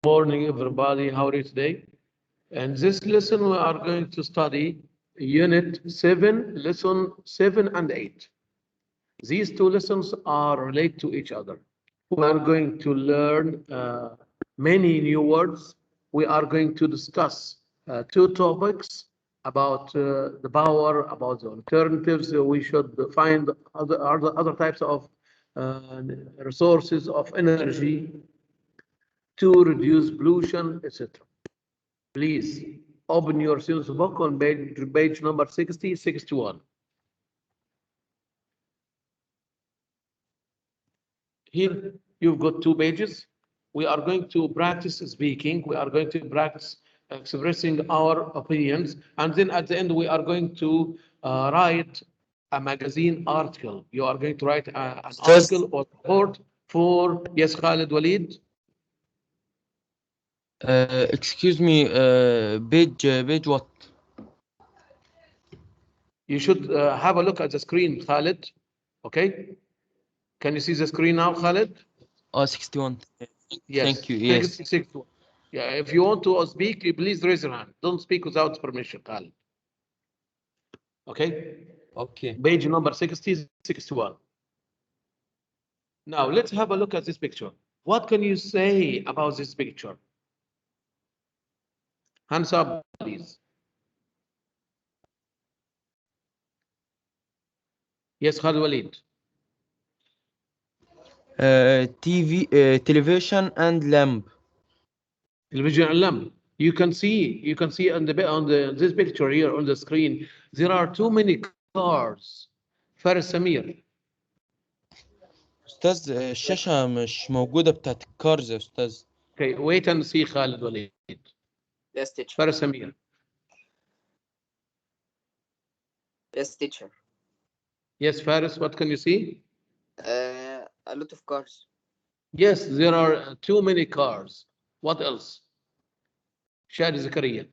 Morning, everybody. How are you today? In this lesson, we are going to study Unit 7, Lesson 7 and 8. These two lessons are related to each other. We are going to learn many new words. We are going to discuss two topics about the power, about the alternatives. We should find other types of resources of energy to reduce pollution, etc. Please open your student's book on page number 60, 61. Here you've got two pages. We are going to practice speaking. We are going to practice expressing our opinions. And then at the end, we are going to write a magazine article. You are going to write an article or report for, yes, Khalid Walid. Excuse me, page what? You should have a look at the screen, Khalid. Okay? Can you see the screen now, Khalid? 61. Yes. Thank you. Yes. 61. Yeah, if you want to speak, please raise your hand. Don't speak without permission, Khalid. Okay? Okay. Page number 60, 61. Now, let's have a look at this picture. What can you say about this picture? Hands up, please. Yes, Khalid Walid. Television and lamp. Television and lamp. You can see on this picture here on the screen, there are too many cars. Faris Samir. أستاذ الشاشة مش موجودة بتاعت الكارز يا أستاذ. Okay, wait and see Khalid Walid. Yes, teacher. Faris Samir. Yes, teacher. Yes, Faris, what can you see? A lot of cars. Yes, there are too many cars. What else? Shadi Zakaria.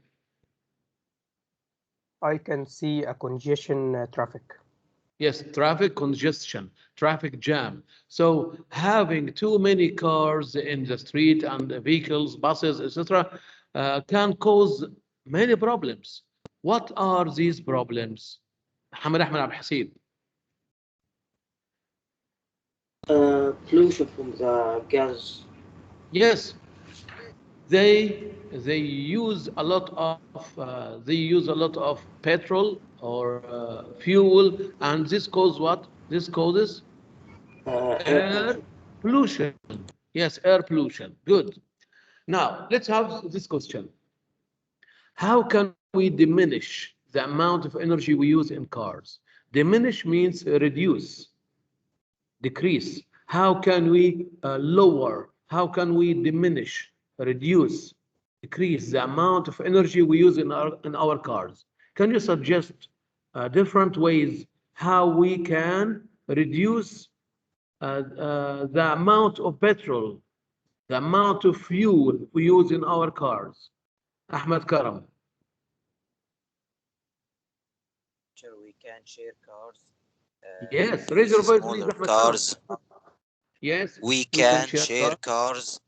I can see a congestion traffic. Yes, traffic congestion, traffic jam. So having too many cars in the street and vehicles, buses, etc., can cause many problems. What are these problems? Hamad Ahmed Abd Hasib. Pollution from the gas. Yes, they use a lot of petrol or fuel, and this causes what? This causes air pollution. Yes, air pollution. Good. Now let's have this question: how can we diminish the amount of energy we use in cars? Diminish means reduce, decrease. How can we lower? How can we diminish, reduce, decrease the amount of energy we use in our cars? Can you suggest different ways how we can reduce the amount of petrol, the amount of fuel we use in our cars? Ahmed Karam. Sure, we can share cars. Yes, raise your voice, please, Smaller Ahmed cars. Karam. Yes, We can share cars.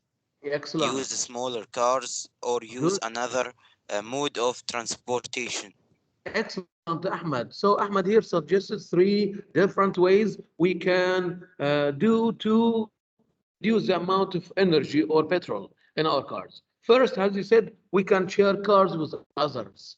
Excellent. Use smaller cars or use Good. another mode of transportation. Excellent, Ahmed. So Ahmed here suggests three different ways we can do to reduce the amount of energy or petrol in our cars. First, as you said, we can share cars with others.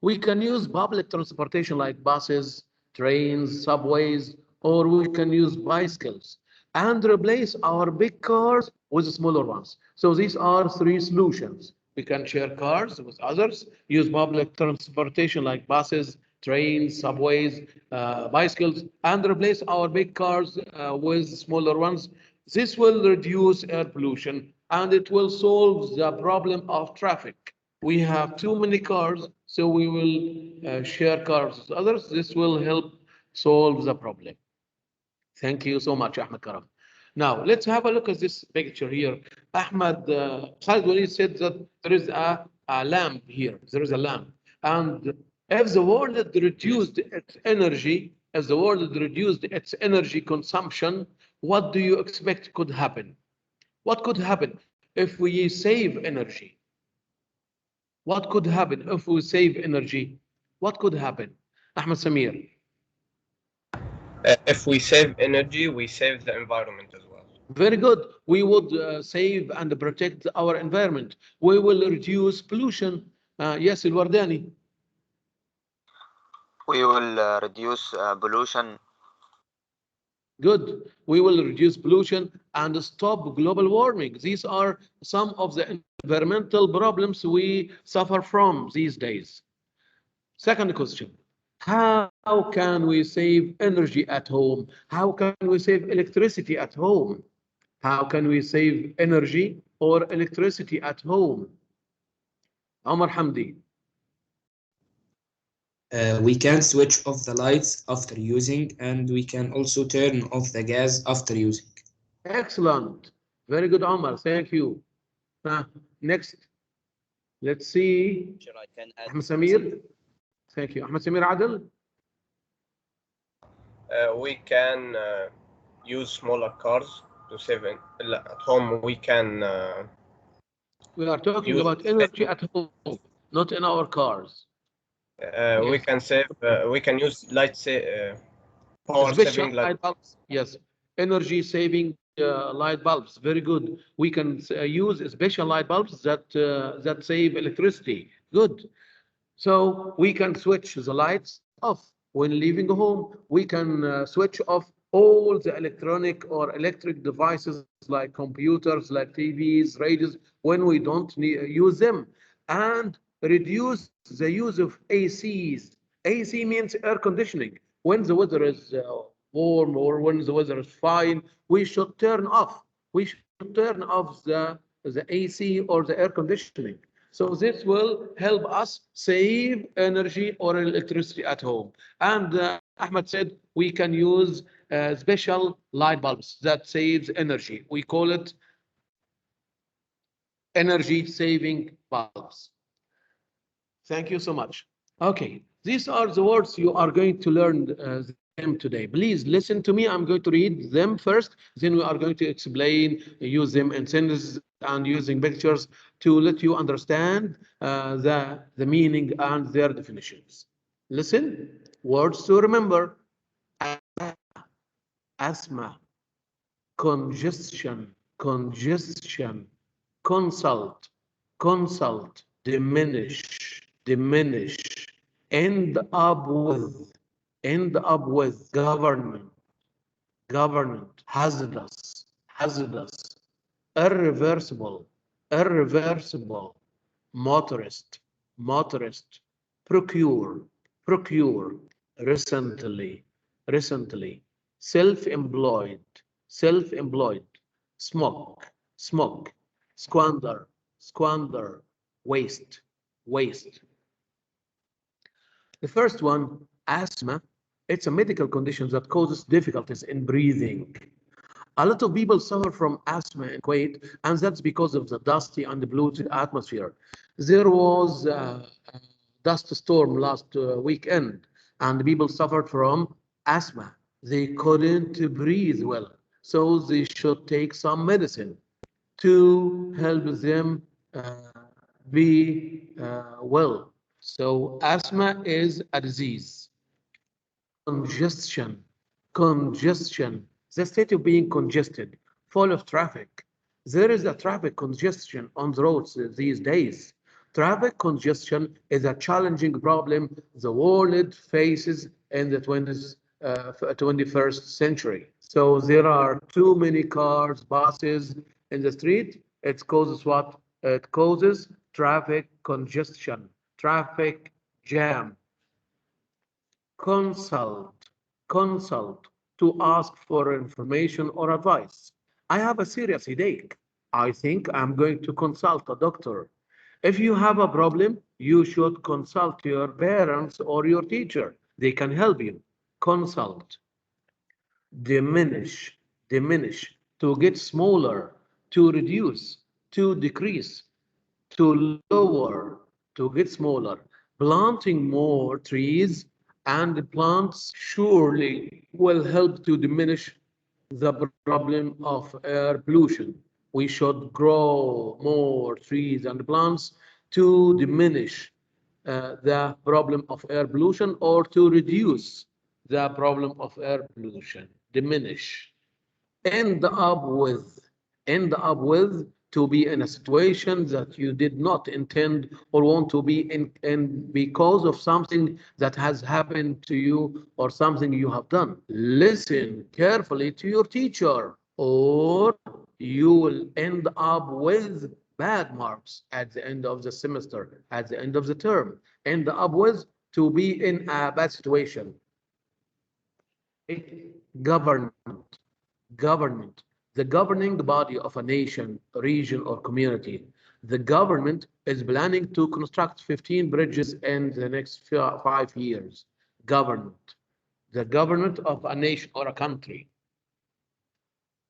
We can use public transportation like buses, trains, subways, or we can use bicycles and replace our big cars with smaller ones. So these are three solutions. We can share cars with others, use public transportation like buses, trains, subways, bicycles, and replace our big cars with smaller ones. This will reduce air pollution and it will solve the problem of traffic. We have too many cars, so we will share cars with others. This will help solve the problem. Thank you so much, Ahmed Karam. Now, let's have a look at this picture here. Ahmed Khalid Walid said that there is a lamp here. There is a lamp. And if the world reduced its energy, as the world reduced its energy consumption, what do you expect could happen? What could happen? if we save energy? What could happen if we save energy? What could happen? Ahmed Samir. If we save energy, we save the environment as well. Very good. We would save and protect our environment. We will reduce pollution. Yes, الورداني. We will reduce pollution. Good. We will reduce pollution and stop global warming. These are some of the environmental problems we suffer from these days. Second question. How can we save energy at home? How can we save electricity at home? How can we save energy or electricity at home? Omar Hamdi. We can switch off the lights after using, and we can also turn off the gas after using. Excellent. Very good, Omar. Thank you. Next. Let's see. Sure, I can add Ahmed Samir. Thank you. Ahmed Samir Adel. We can use smaller cars to save at home. We can. We are talking about energy at home, not in our cars. We can save. We can use power Special saving light bulbs. Yes, energy saving light bulbs. Very good. We can use special light bulbs that save electricity. Good. So we can switch the lights off when leaving home. We can switch off all the electric devices like computers, like TVs, radios, when we don't use them, and reduce the use of ACs. AC means air conditioning. When the weather is warm or when the weather is fine, we should turn off. We should turn off the AC or the air conditioning. So this will help us save energy or electricity at home. And Ahmed said we can use special light bulbs that saves energy. We call it energy saving bulbs. Thank you so much. Okay, these are the words you are going to learn them today. Please listen to me. I'm going to read them first, then we are going to explain, use them in sentences and using pictures to let you understand the meaning and their definitions. Listen, words to remember. Asthma, congestion, consult, diminish, end up with, government, hazardous, irreversible, motorist, procure, recently, self-employed, smoke, squander, waste. The first one, asthma, it's a medical condition that causes difficulties in breathing. A lot of people suffer from asthma in Kuwait, and that's because of the dusty and polluted atmosphere. There was a dust storm last weekend, and people suffered from asthma. They couldn't breathe well, so they should take some medicine to help them be well. So asthma is a disease. Congestion, the state of being congested, full of traffic. There is a traffic congestion on the roads these days. Traffic congestion is a challenging problem the world faces in the 21st century. So there are too many cars, buses in the street. It causes what? It causes traffic congestion, traffic jam. Consult, to ask for information or advice. I have a serious headache. I think I'm going to consult a doctor. If you have a problem, you should consult your parents or your teacher. They can help you. Consult. Diminish, to get smaller, to reduce, to decrease, to lower, to get smaller. Planting more trees and plants surely will help to diminish the problem of air pollution. We should grow more trees and plants to diminish the problem of air pollution or to reduce the problem of air pollution. Diminish. End up with, end up with to be in a situation that you did not intend or want to be in because of something that has happened to you or something you have done. Listen carefully to your teacher, or you will end up with bad marks at the end of the semester, at the end of the term. End up with to be in a bad situation. Government. Government, the governing body of a nation, region, or community. The government is planning to construct 15 bridges in the next 5 years. Government, the government of a nation or a country.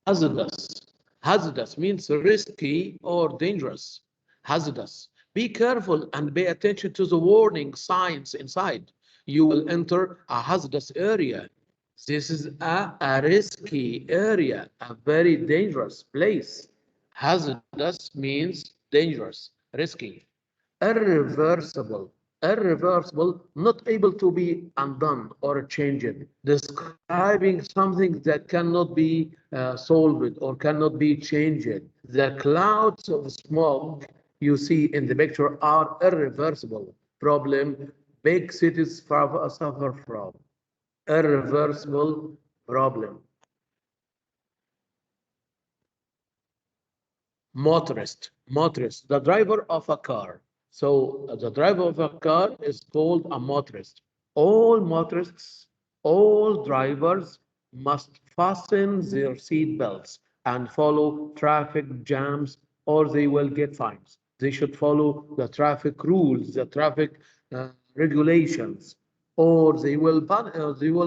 Hazardous. Hazardous means risky or dangerous. Hazardous. Be careful and pay attention to the warning signs inside. You will enter a hazardous area. This is a risky area, a very dangerous place. Hazardous means dangerous, risky. Irreversible. Irreversible, not able to be undone or changed. Describing something that cannot be solved or cannot be changed. The clouds of smoke you see in the picture are irreversible problem big cities suffer from. Irreversible problem. Motorist, motorist, the driver of a car. So the driver of a car is called a motorist. All motorists, all drivers must fasten their seat belts and follow traffic jams or they will get fines. They should follow the traffic rules, the traffic regulations, or they will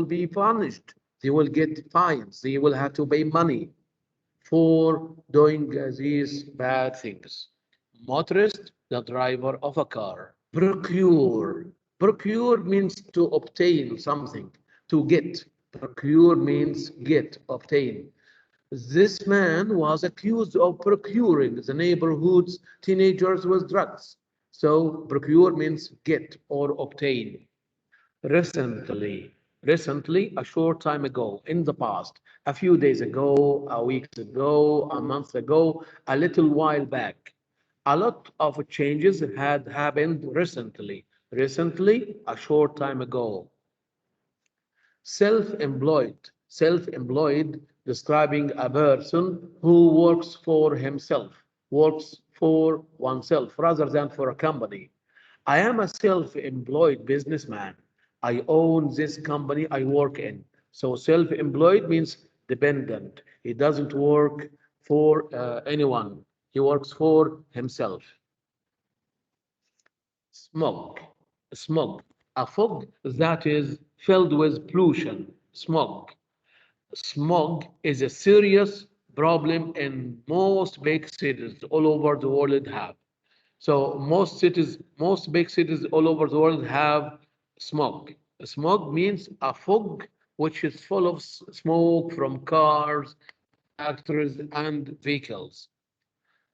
be punished. They will get fines. They will have to pay money for doing these bad things. Motorist, the driver of a car. Procure. Procure means to obtain something, to get. Procure means get, obtain. This man was accused of procuring the neighborhood's teenagers with drugs. So procure means get or obtain. Recently, recently, a short time ago, in the past, a few days ago, a week ago, a month ago, a little while back. A lot of changes had happened recently. Recently, a short time ago. Self-employed, self-employed, describing a person who works for himself, works for oneself rather than for a company. I am a self-employed businessman. I own this company I work in. So self-employed means dependent. He doesn't work for anyone. He works for himself. Smog, smog, a fog that is filled with pollution. Smog. Smog is a serious problem in most big cities all over the world have. So most big cities all over the world have smog. Smog means a fog which is full of smoke from cars, factories, and vehicles.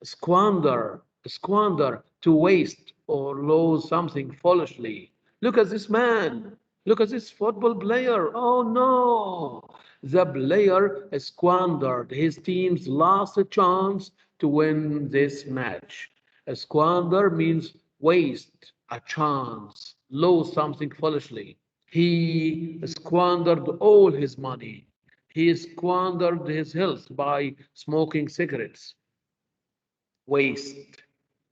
Squander, squander, to waste or lose something foolishly. Look at this man. Look at this football player. Oh no. The player squandered his team's last chance to win this match. A squander means waste, a chance, lose something foolishly. He squandered all his money. He squandered his health by smoking cigarettes. Waste,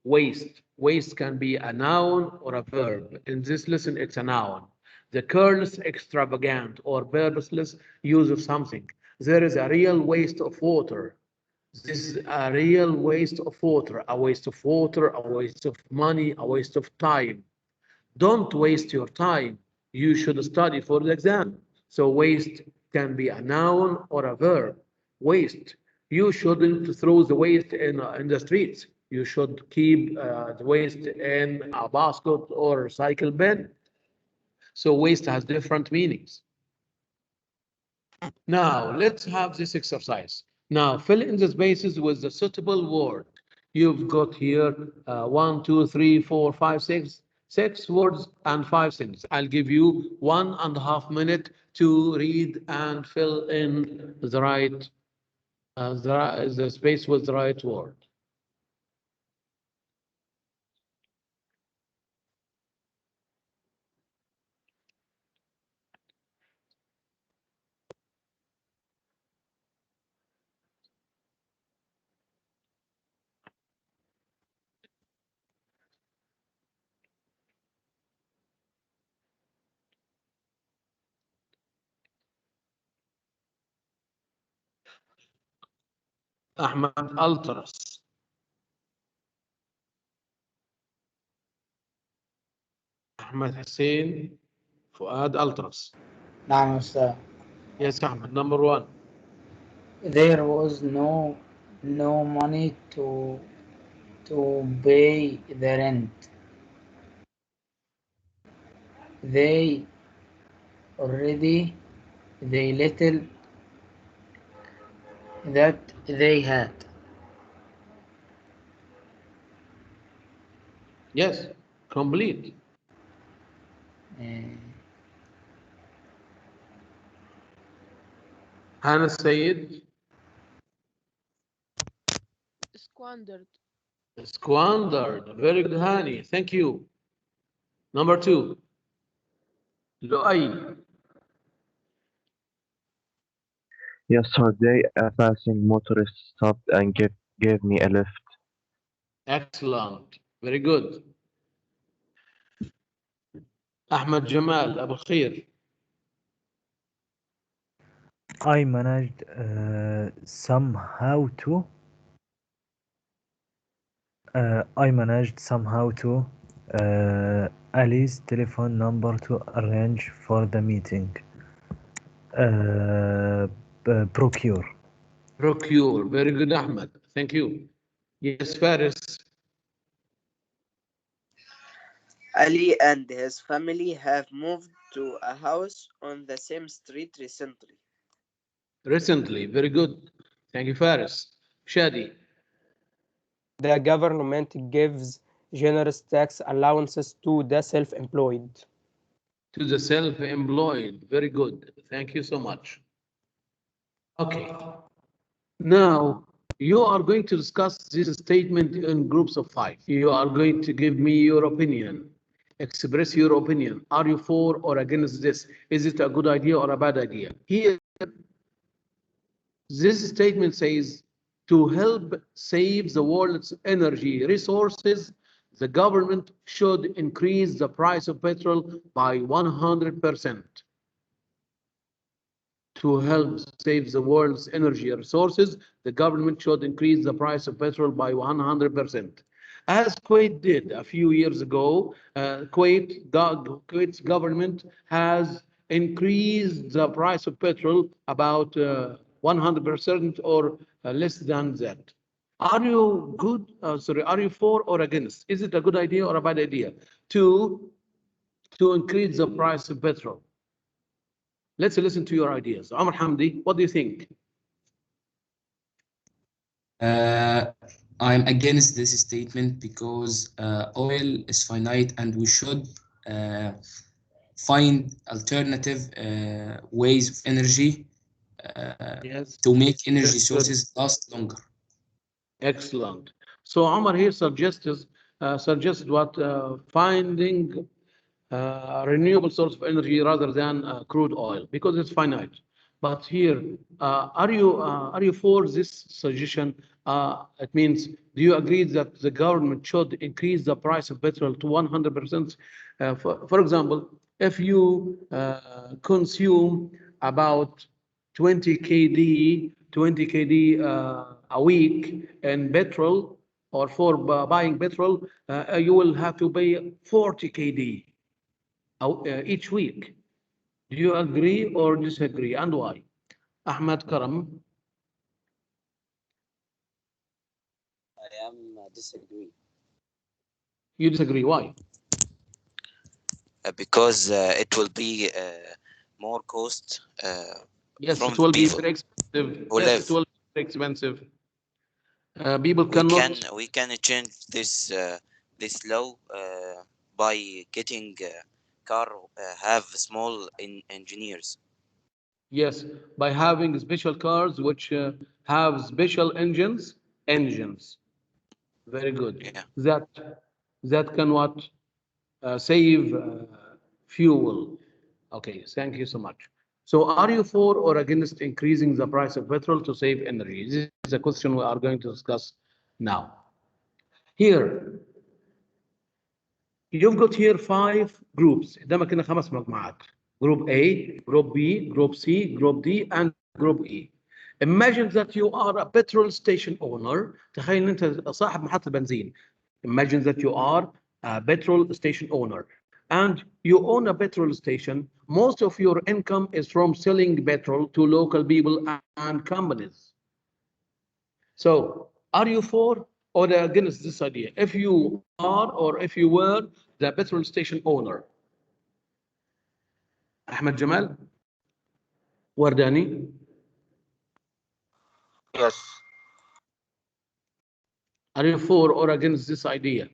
waste. Waste can be a noun or a verb. In this lesson, it's a noun. The careless, extravagant, or purposeless use of something. There is a real waste of water. This is a real waste of water, a waste of water, a waste of money, a waste of time. Don't waste your time. You should study for the exam. So waste can be a noun or a verb. Waste. You shouldn't throw the waste in the streets. You should keep the waste in a basket or recycle bin. So waste has different meanings. Now let's have this exercise. Now fill in the spaces with the suitable word. You've got here 1, 2, 3, 4, 5, 6, 6 words and 5 sentences. I'll give you 1.5 minutes to read and fill in the right the space with the right word. Ahmed Altras. Ahmed Hussein Fuad Altras. نعم أستاذ. Yes, Ahmed. Number 1. There was no money to pay the rent. They already the little that they had. Yes, complete. Hannah Sayed. Squandered. Squandered. Very good, Hani. Thank you. Number 2. Luay. Yesterday, a passing motorist stopped and gave me a lift. Excellent. Very good. Ahmed Jamal Abu Khair. I managed somehow to Ali's telephone number to arrange for the meeting. Procure. Procure. Very good, Ahmed. Thank you. Yes, Faris. Ali and his family have moved to a house on the same street recently. Recently. Very good. Thank you, Faris. Shadi. The government gives generous tax allowances to the self-employed. To the self-employed. Very good. Thank you so much. Okay. Now, you are going to discuss this statement in groups of 5. You are going to give me your opinion. Express your opinion. Are you for or against this? Is it a good idea or a bad idea? Here, this statement says, to help save the world's energy resources, the government should increase the price of petrol by 100%. To help save the world's energy resources, the government should increase the price of petrol by 100%. As Kuwait did a few years ago, Kuwait's government has increased the price of petrol about 100% or less than that. Are you are you for or against? Is it a good idea or a bad idea to increase the price of petrol? Let's listen to your ideas. Amr Hamdi, what do you think? I'm against this statement because oil is finite and we should find alternative ways of energy Yes. to make energy sources last longer. Excellent. So Amr here suggests what finding a renewable source of energy rather than crude oil because it's finite. But here, are you for this suggestion? It means, do you agree that the government should increase the price of petrol to 100%? For example, if you consume about 20 kd a week in petrol, or for buying petrol, you will have to pay 40 kd each week. Do you agree or disagree, and why? Ahmed Karam. I am disagree. You disagree, why? Because it will be more cost yes, from it will be people very expensive. who Yes, live. it will be expensive. People We cannot. can change this law by getting car have small engineers. Yes, by having special cars which have special engines. Very good. Yeah. That can what? Save fuel. Okay, thank you so much. So are you for or against increasing the price of petrol to save energy? This is a question we are going to discuss now. Here, you've got here 5 groups. قدامك هنا 5 مجموعات. Group A, Group B, Group C, Group D, and Group E. Imagine that you are a petrol station owner. تخيل ان انت صاحب محطة بنزين. Imagine that you are a petrol station owner and you own a petrol station. Most of your income is from selling petrol to local people and companies. So, are you for or against this idea? If you are or if you were the petrol station owner. Ahmed Jamal? Wardani? Yes. Are you for or against this idea?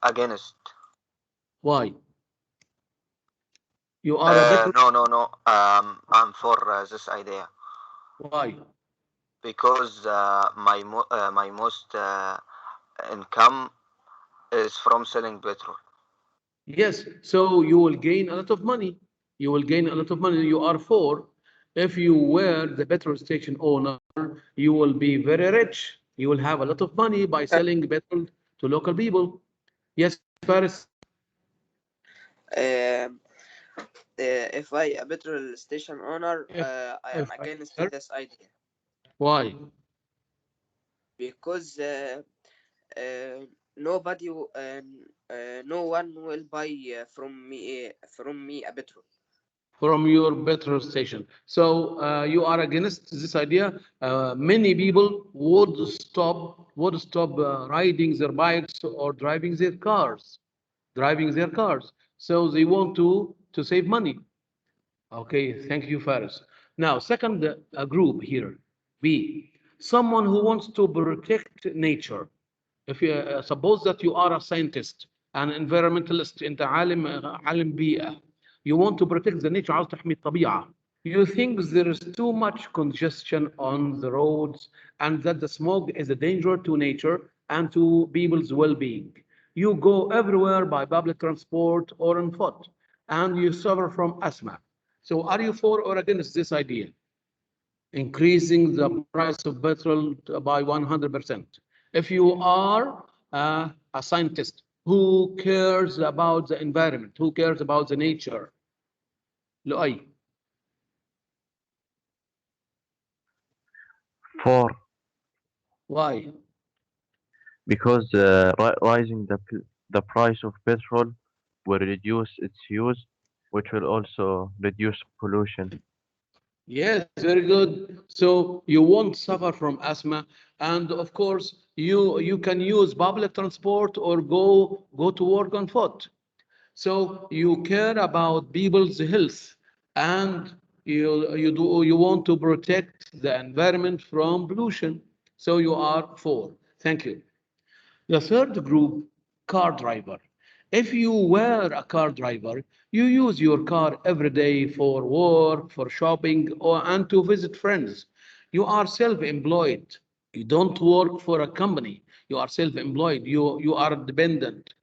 Against. Why? You are a petrol. No. I'm for this idea Why? because my most income is from selling petrol. Yes, so you will gain a lot of money. You will gain a lot of money. You are for. If you were the petrol station owner, you will be very rich. You will have a lot of money by selling petrol to local people. Yes, Faris. If I a petrol station owner, I am If I against were, this idea why? because nobody, no one will buy from me a petrol. From your petrol station. So you are against this idea. Many people would stop riding their bikes or driving their cars. So they want to save money. Okay, thank you, Faris. Now, second group here, B, someone who wants to protect nature. If you suppose that you are a scientist, an environmentalist, انت عالم بيئة, you want to protect the nature, عاوز تحمي الطبيعة. You think there is too much congestion on the roads and that the smog is a danger to nature and to people's well-being. You go everywhere by public transport or on foot and you suffer from asthma. So are you for or against this idea? Increasing the price of petrol by 100%. If you are a scientist who cares about the environment, who cares about the nature, لؤي. 4. Why? Because rising the price of petrol will reduce its use, which will also reduce pollution. Yes, very good. So you won't suffer from asthma, and of course you can use public transport or go to work on foot. So you care about people's health, and you want to protect the environment from pollution. So you are for. Thank you. The third group, car driver. If you were a car driver, you use your car every day for work, for shopping, and to visit friends. You are self-employed. You don't work for a company. You are self-employed. You are dependent.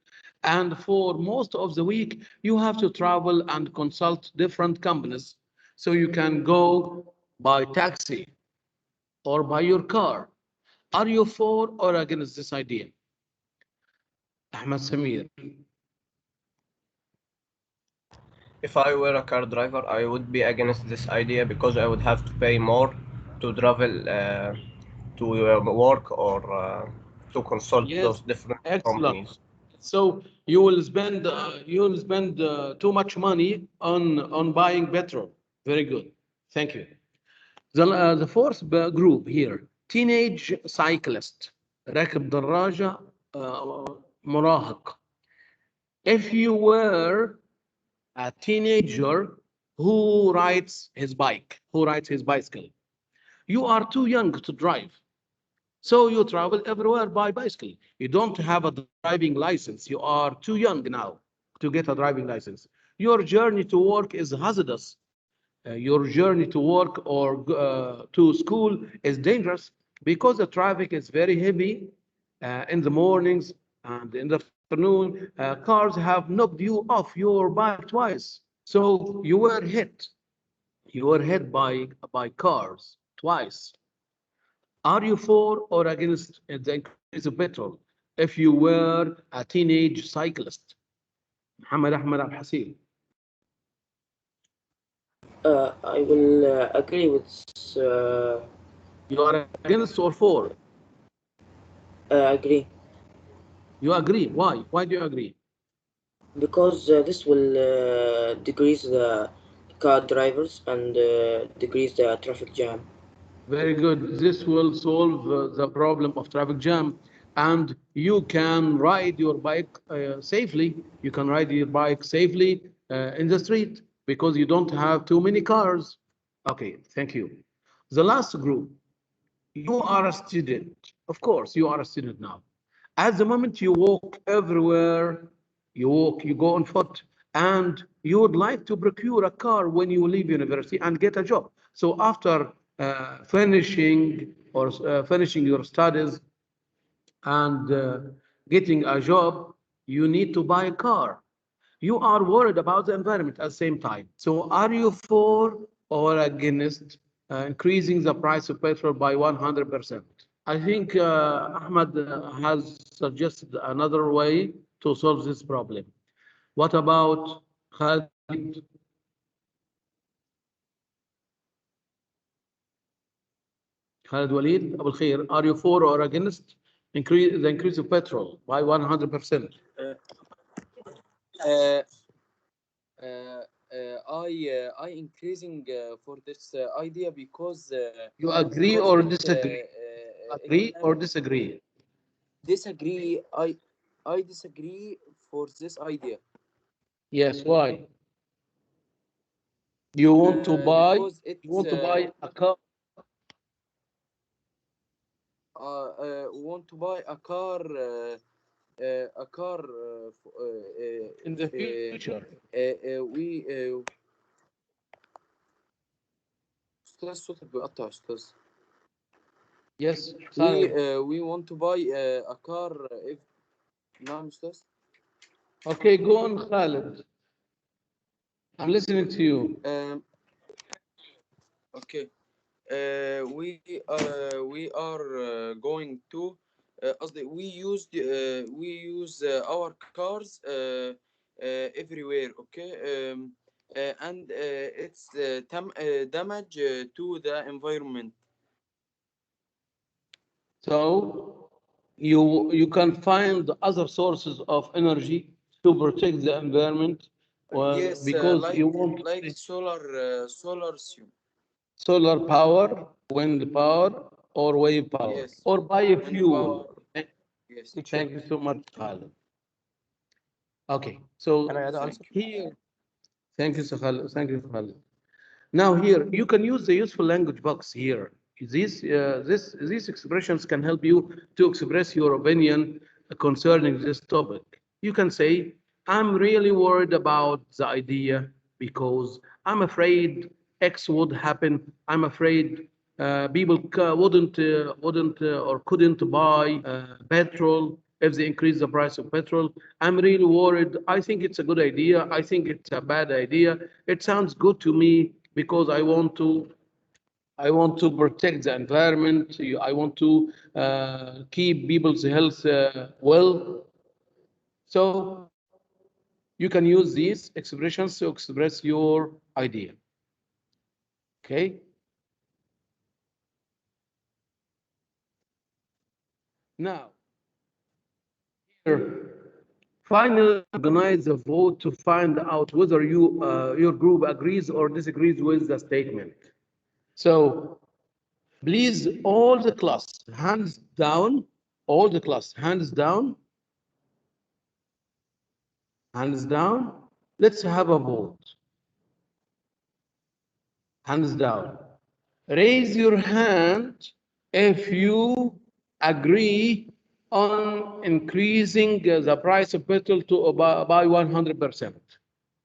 And for most of the week, you have to travel and consult different companies. So you can go by taxi or by your car. Are you for or against this idea? Ahmed Samir. If I were a car driver, I would be against this idea because I would have to pay more to travel to work or to consult those Yes, different excellent. companies. So you will spend too much money on buying petrol. Very good. Thank you. The fourth group here, teenage cyclist, راكب دراجة مراهق. If you were a teenager who rides his bicycle, You are too young to drive. So you travel everywhere by bicycle. You don't have a driving license. You are too young now to get a driving license. Your journey to work is hazardous. Your journey to work or to school is dangerous because the traffic is very heavy in the mornings and in the afternoon. Cars have knocked you off your bike twice. So you were hit. You were hit by cars twice. Are you for or against the increase of petrol if you were a teenage cyclist? محمد أحمد عبد الحسين. I will agree with You are against or for? agree You agree. Why? Why do you agree? because this will decrease the car drivers and decrease the traffic jam. Very good. This will solve the problem of traffic jam. And you can ride your bike safely. You can ride your bike safely in the street because you don't have too many cars. Okay, thank you. The last group, you are a student. Of course, you are a student now. At the moment you walk everywhere, you walk, you go on foot, and you would like to procure a car when you leave university and get a job. So after finishing your studies and getting a job, you need to buy a car. You are worried about the environment at the same time. So are you for or against increasing the price of petrol by 100%? I think Ahmad has suggested another way to solve this problem. What about Khalid? Khalid Walid, Abu Khair, are you for or against the increase of petrol by 100%? I increasing for this idea because You agree or disagree? Agree or disagree? disagree. I disagree for this idea Yes, why? You want to buy because you want to buy a car. want to buy a car In the future. we أستاذ صوتك بيقطع يا أستاذ. Yes, Khalid. we want to buy a car if نعم أستاذ. Okay, go on, Khalid. I'm listening to you. Okay. We are going to قصدي we use our cars everywhere, okay, and it's damage to the environment. So you can find other sources of energy to protect the environment Yes, because you want like solar solar power, wind power, or wave power, yes, or wind biofuel. power. Yes. Thank you so much, Khalid. Okay, so Can I add answer? here, thank you, Khalid. Thank you, Khalid. Now here, you can use the useful language box here. These expressions can help you to express your opinion concerning this topic. You can say, I'm really worried about the idea because I'm afraid X would happen. I'm afraid people wouldn't or couldn't buy petrol if they increase the price of petrol. I'm really worried. I think it's a good idea. I think it's a bad idea. It sounds good to me because I want to protect the environment. I want to keep people's health well. So you can use these expressions to express your idea. Okay. Now, here, finally organize a vote to find out whether your group agrees or disagrees with the statement. So please, all the class, hands down, all the class, hands down, hands down. Let's have a vote. Hands down. Raise your hand if you agree on increasing the price of petrol to by 100%.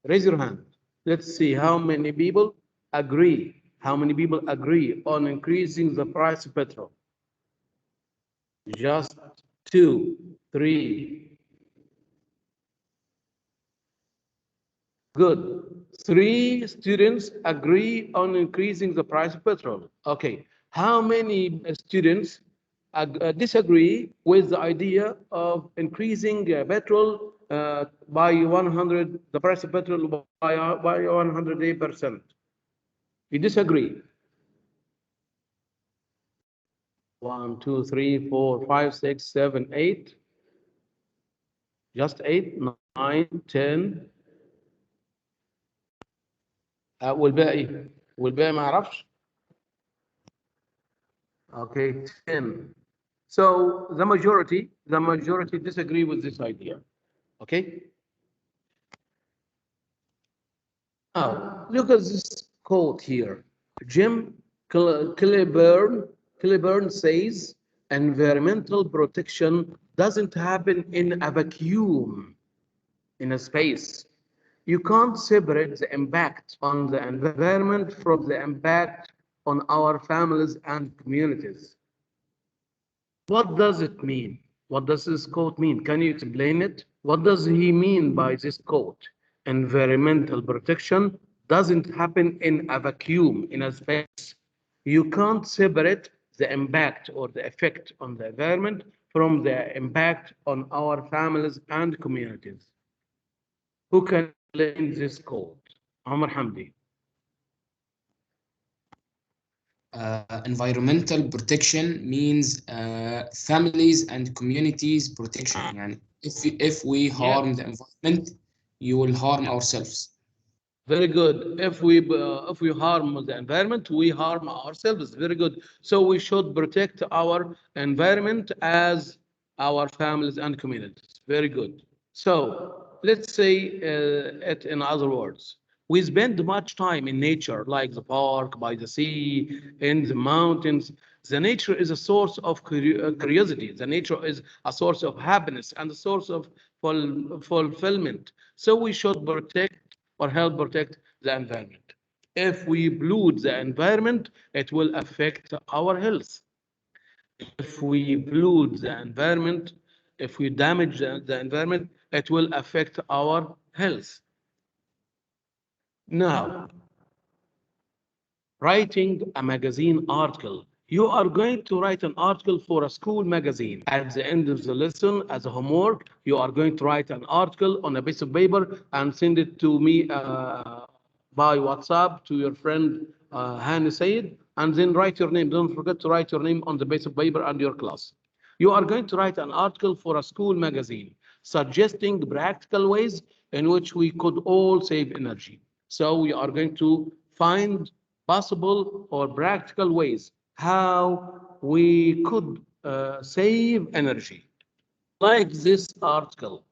Raise your hand. Let's see how many people agree. How many people agree on increasing the price of petrol? Just 2, 3. Good. 3 students agree on increasing the price of petrol. Okay. How many students disagree with the idea of increasing petrol by 100, the price of petrol by 108%? You disagree. 1, 2, 3, 4, 5, 6, 7, 8. Just 8, 9, 10. والباقي ما اعرفش. Okay, 10. So the majority disagree with this idea. Okay. Oh, look at this quote here. Jim Cleburne says environmental protection doesn't happen in a vacuum, in a space. You can't separate the impact on the environment from the impact on our families and communities. What does it mean? What does this quote mean? Can you explain it? What does he mean by this quote? Environmental protection doesn't happen in a vacuum, in a space. You can't separate the impact or the effect on the environment from the impact on our families and communities. Who can explain this quote? Omar Hamdi. Environmental protection means families and communities protection. يعني if we harm the environment, you will harm ourselves. Very good. If we harm the environment, we harm ourselves. Very good. So we should protect our environment as our families and communities. Very good. So let's say it in other words. We spend much time in nature, like the park, by the sea, in the mountains. The nature is a source of curiosity. The nature is a source of happiness and a source of fulfillment. So we should protect or help protect the environment. If we pollute the environment, it will affect our health. If we pollute the environment, if we damage the environment, it will affect our health. Now, writing a magazine article. You are going to write an article for a school magazine. At the end of the lesson, as a homework, you are going to write an article on a piece of paper and send it to me by WhatsApp to your friend Hani Sayed, and then write your name. Don't forget to write your name on the piece of paper and your class. You are going to write an article for a school magazine suggesting practical ways in which we could all save energy. So we are going to find possible or practical ways how we could save energy. Like this article.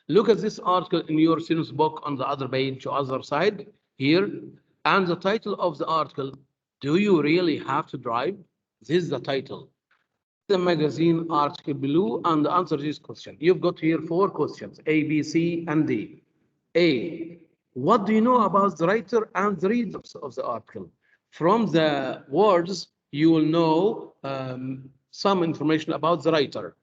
Look at this article in your student's book on the other page, other side here. And the title of the article, do you really have to drive? This is the title. The magazine article below and answer this question. You've got here 4 questions, A, B, C, and D. A, what do you know about the writer and the readers of the article? From the words, you will know some information about the writer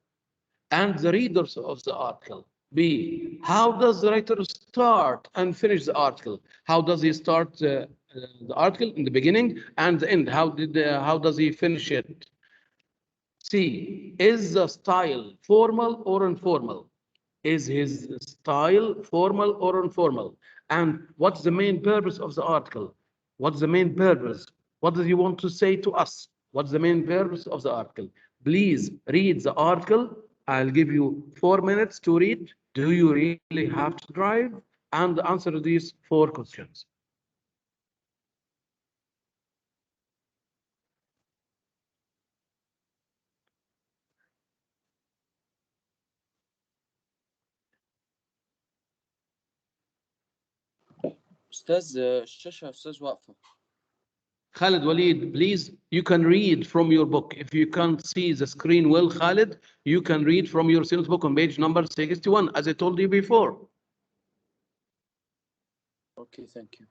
and the readers of the article. B, how does the writer start and finish the article? How does he start the article in the beginning and the end? How does he finish it? C, is the style formal or informal? Is his style formal or informal? And what's the main purpose of the article? What's the main purpose? What does he want to say to us? What's the main purpose of the article? Please read the article. I'll give you 4 minutes to read. Do you really have to drive? And answer these 4 questions. أستاذ الشاشة يا أستاذ واقفة. Khalid Walid, please, you can read from your book. If you can't see the screen well, Khalid, you can read from your student book on page number 61, as I told you before. Okay, thank you.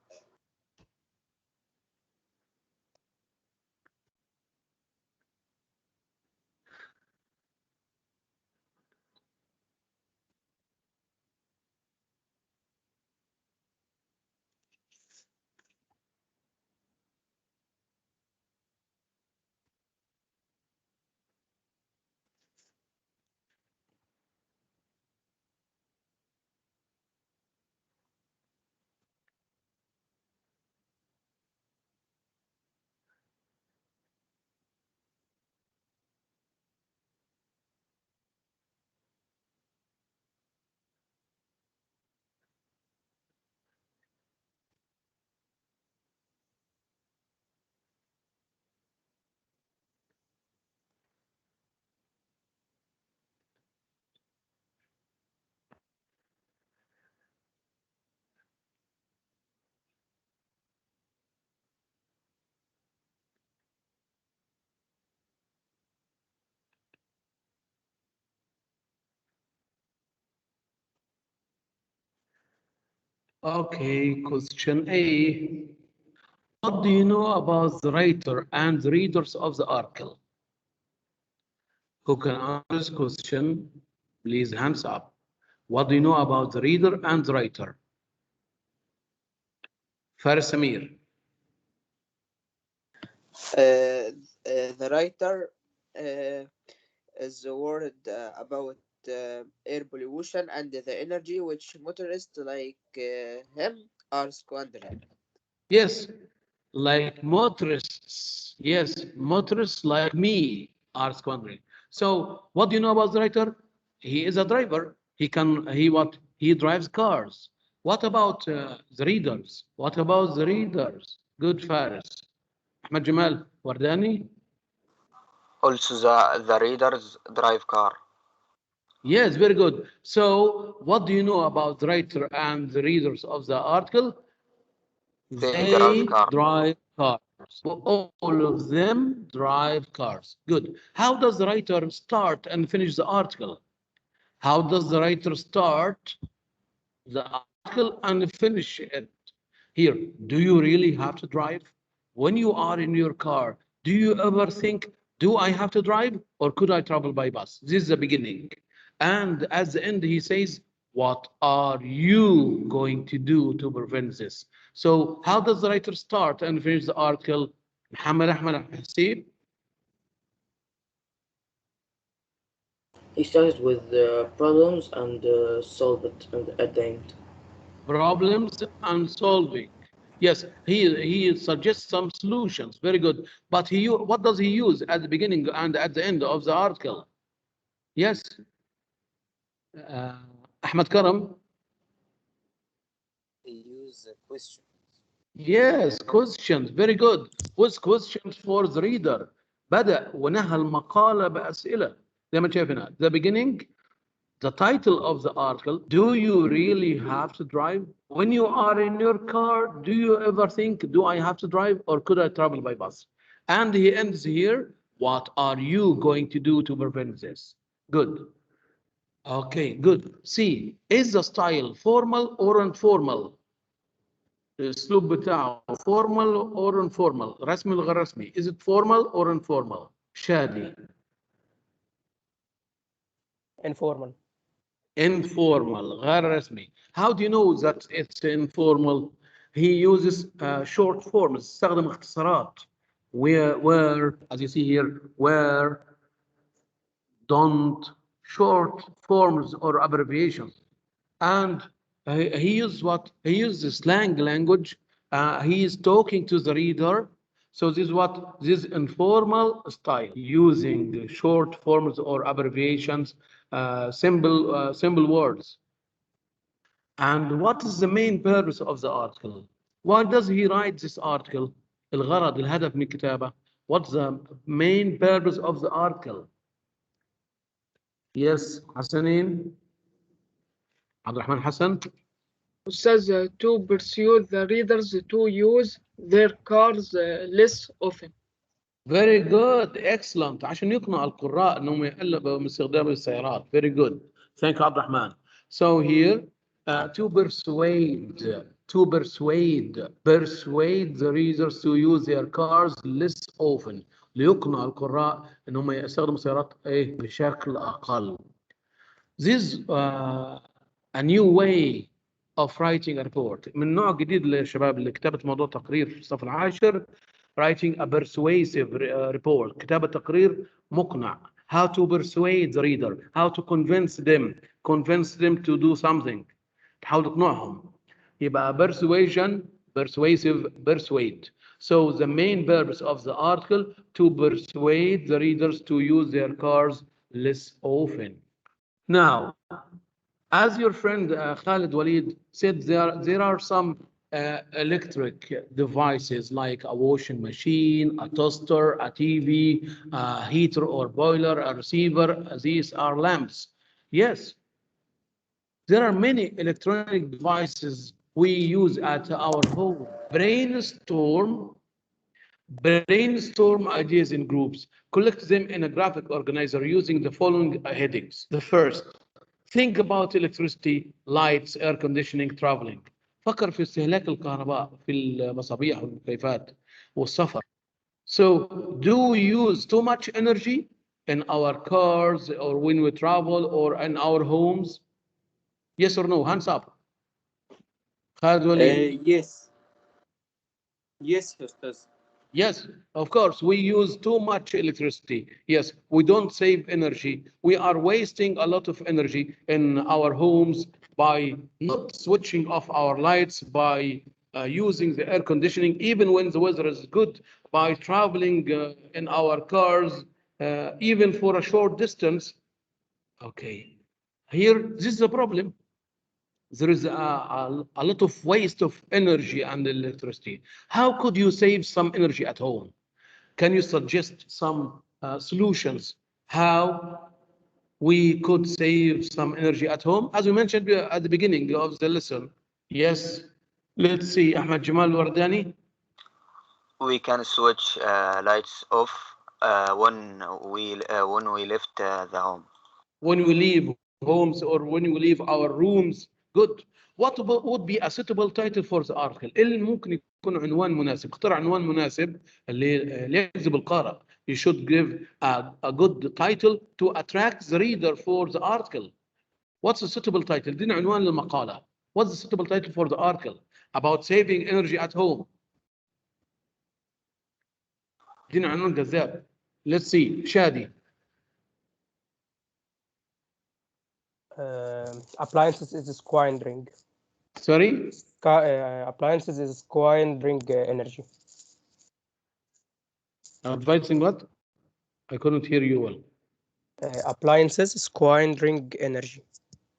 Okay, question A. What do you know about the writer and the readers of the article? Who can answer this question? Please, hands up. What do you know about the reader and the writer? Faris Samir. The writer is the word about air pollution and the energy which motorists like him are squandering. Yes, like motorists. Yes, motorists like me are squandering. So, what do you know about the writer? He is a driver. He drives cars. What about the readers? What about the readers? Good, Faris. Ahmed Jamal Wardani. Also, the readers drive car. Yes, very good. So, what do you know about the writer and the readers of the article? They drive cars. All of them drive cars. Good. How does the writer start and finish the article? How does the writer start the article and finish it? Here, do you really have to drive? When you are in your car, do you ever think, do I have to drive or could I travel by bus? This is the beginning. And at the end, he says, what are you going to do to prevent this? So how does the writer start and finish the article? Muhammad Ahmed Hasib. He started with problems and solve it at the end. Problems and solving. Yes, he suggests some solutions. Very good. But what does he use at the beginning and at the end of the article? Yes. Ahmed Karam. He use questions. Yes, questions. Very good. With questions for the reader. بدأ ونهى المقالة بأسئلة. زي ما شايف هنا. The beginning, the title of the article, do you really have to drive? When you are in your car, do you ever think, do I have to drive or could I travel by bus? And he ends here, what are you going to do to prevent this? Good. Okay, good. C, is the style formal or informal? الاسلوب بتاعه formal or informal؟ رسمي ولا غير رسمي؟ is it formal or informal؟ شادي. informal. Informal, غير رسمي. How do you know that it's informal? He uses short forms, استخدم اختصارات. Where, as you see here, where, don't, short forms or abbreviations. And he uses what? He uses slang language. He is talking to the reader. So this is what? This informal style, using short forms or abbreviations, simple words. And what is the main purpose of the article? Why does he write this article? الغرض الهدف من الكتابة. What's the main purpose of the article? Yes, Hassanin. عبد الرحمن حسن. أستاذ to pursue the readers to use their cars less often. Very good, excellent. عشان يقنع القراء انهم يقلبوا من استخدام السيارات. Very good. Thank you, عبد الرحمن. So here, to persuade the readers to use their cars less often. ليقنع القراء انهم يستخدموا السيارات ايه بشكل اقل. This is a new way of writing a report. من نوع جديد للشباب لكتابة موضوع تقرير في الصف العاشر. Writing a persuasive report. كتابة تقرير مقنع. How to persuade the reader. How to convince them. Convince them to do something. تحاول تقنعهم. يبقى persuasion, persuasive, persuade. So the main purpose of the article to persuade the readers to use their cars less often. Now, as your friend Khalid Walid said, there are some electric devices like a washing machine, a toaster, a TV, a heater or boiler, a receiver. These are lamps. Yes, there are many electronic devices we use at our home. Brainstorm ideas in groups. Collect them in a graphic organizer using the following headings. The first, think about electricity, lights, air conditioning, traveling. فكر في استهلاك الكهرباء في المصابيح والمكيفات والسفر. So, do we use too much energy in our cars or when we travel or in our homes? Yes or no? Hands up. Khalid Walid. Yes. Yes, Ustaz. Yes, of course, we use too much electricity. Yes, we don't save energy. We are wasting a lot of energy in our homes by not switching off our lights, by using the air conditioning, even when the weather is good, by traveling in our cars, even for a short distance. Okay, here, this is a problem. There is a lot of waste of energy and electricity. How could you save some energy at home? Can you suggest some solutions how we could save some energy at home? As we mentioned at the beginning of the lesson. Yes. Let's see, Ahmed Jamal Wardani. We can switch lights off when we left the home. When we leave homes or when we leave our rooms. Good. What would be a suitable title for the article? اللي ممكن يكون عنوان مناسب. اختار عنوان مناسب اللي يجذب القارئ. You should give a good title to attract the reader for the article. What's a suitable title? ادينا عنوان للمقالة. What's the suitable title for the article? About saving energy at home. ادينا عنوان جذاب. Let's see. Shadi. Appliances is squandering. Sorry? Appliances is squandering energy. Advising what? I couldn't hear you well. Appliances squandering energy.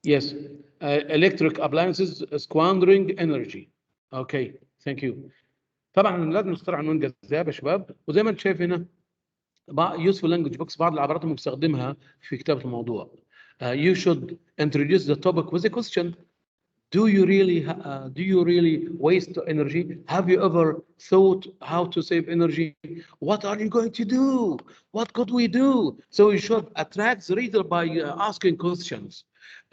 Yes, electric appliances squandering energy. Okay, thank you. طبعا لازم نختار عنوان جذاب يا شباب، وزي ما انت شايف هنا useful language books بعض العبارات اللي بنستخدمها في كتابة الموضوع. You should introduce the topic with a question. Do you really waste energy? Have you ever thought how to save energy? What are you going to do? What could we do? So you should attract the reader by asking questions.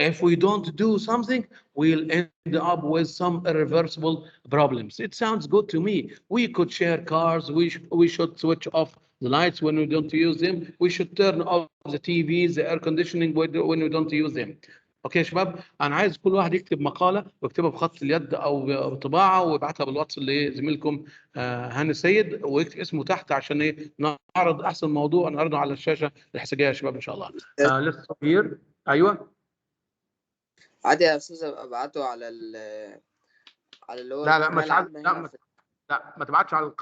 If we don't do something, we'll end up with some irreversible problems. It sounds good to me. We could share cars. We should switch off the lights when we don't use them. We should turn off the TVs, the air conditioning when we don't use them. اوكي يا شباب، انا عايز كل واحد يكتب مقاله ويكتبها بخط اليد او بطباعه ويبعتها بالواتس لزميلكم هاني السيد ويكتب اسمه تحت عشان ايه نعرض احسن موضوع نعرضه على الشاشه الحصه الجايه يا شباب ان شاء الله. لسه هير. ايوه عادي يا استاذ ابعته على اللي هو لا مش عايز، لا ما تبعتش على